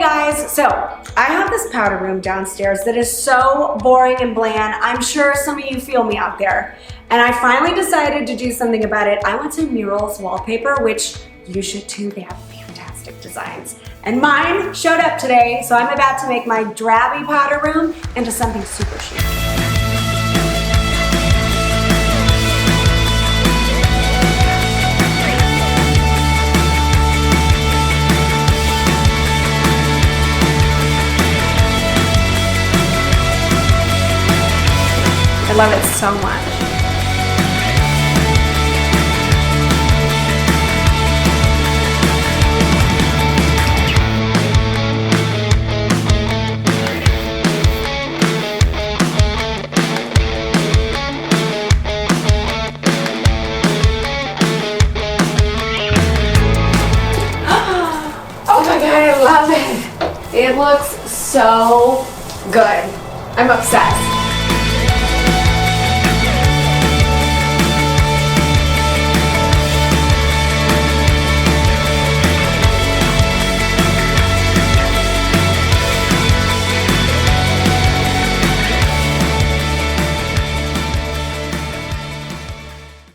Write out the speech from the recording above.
guys, so I have this powder room downstairs that is so boring and bland. I'm sure some of you feel me out there. And I finally decided to do something about it. I went to Murals Wallpaper, which you should too. They have fantastic designs. And mine showed up today, so I'm about to make my drabby powder room into something super chic. I love it so much. Oh my God, I love it. It looks so good. I'm obsessed.